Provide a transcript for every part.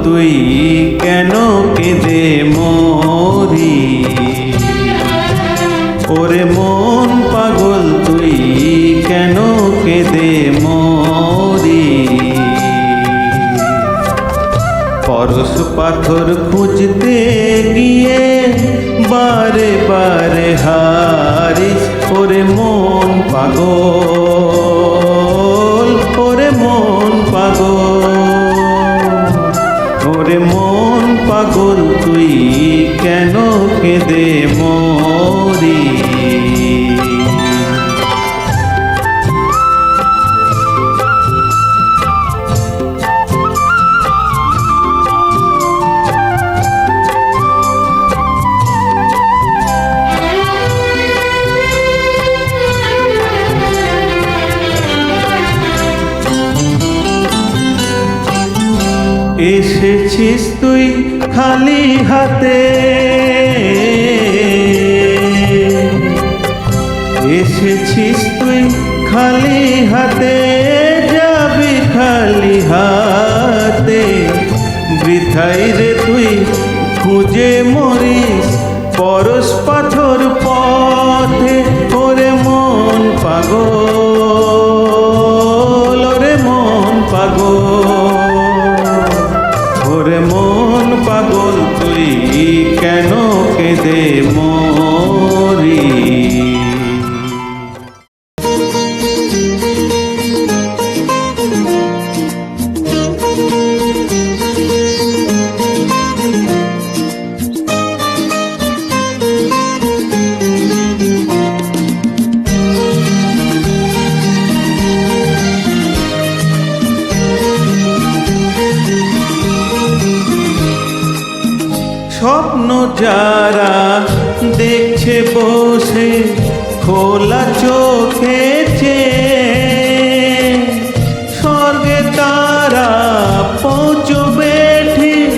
তুই কেন কেঁদে মরি, ওরে মন পাগল তুই কেন কেঁদে মরি। পরশ পাথর খুঁজতে গিয়ে বারে বারে হারিস, ওরে মন পাগল, ওরে মন পাগল, ওরে মন পাগল তুই কেন কেঁদে মরি। এসেছিস তুই খালি হাতে, এসেছিস তুই খালি হাতে, যাবি খালি হাতে। বৃথাই রে তুই খুঁজে মরিস পরশ পাথর পথে, ওরে মন পাগল, ওরে মন পাগল, ওরে মন পাগল তুই কেন কেঁদে মরি। স্বপ্ন যারা দেখছে বসে খোলা চোখে চেয়ে, স্বর্গে তারা পৌঁছবে ঠিক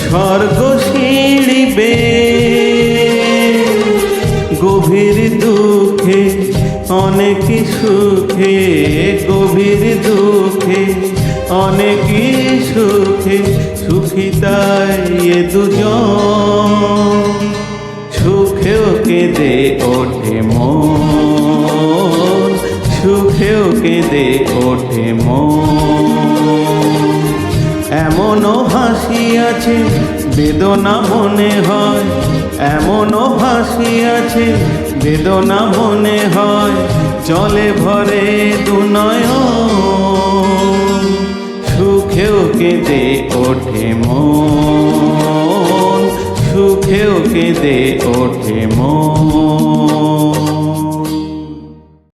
স্বর্গ সিঁড়ি বেয়ে। গভীর দুঃখে অনেক সুখে, গভীর দুঃখে অনেক সুখে, সুখী তাই এ দুজন, সুখেও কেঁদে ওঠে মন, সুখেও কেঁদে ওঠে মন। এমনও হাসি আছে বেদনা মনে হয়, এমনও হাসি আছে বেদনা মনে হয়, জলে ভরে দুনয়ন, সুখেও কেঁদে ওঠে মন, সুখেও কেঁদে ওঠে মন।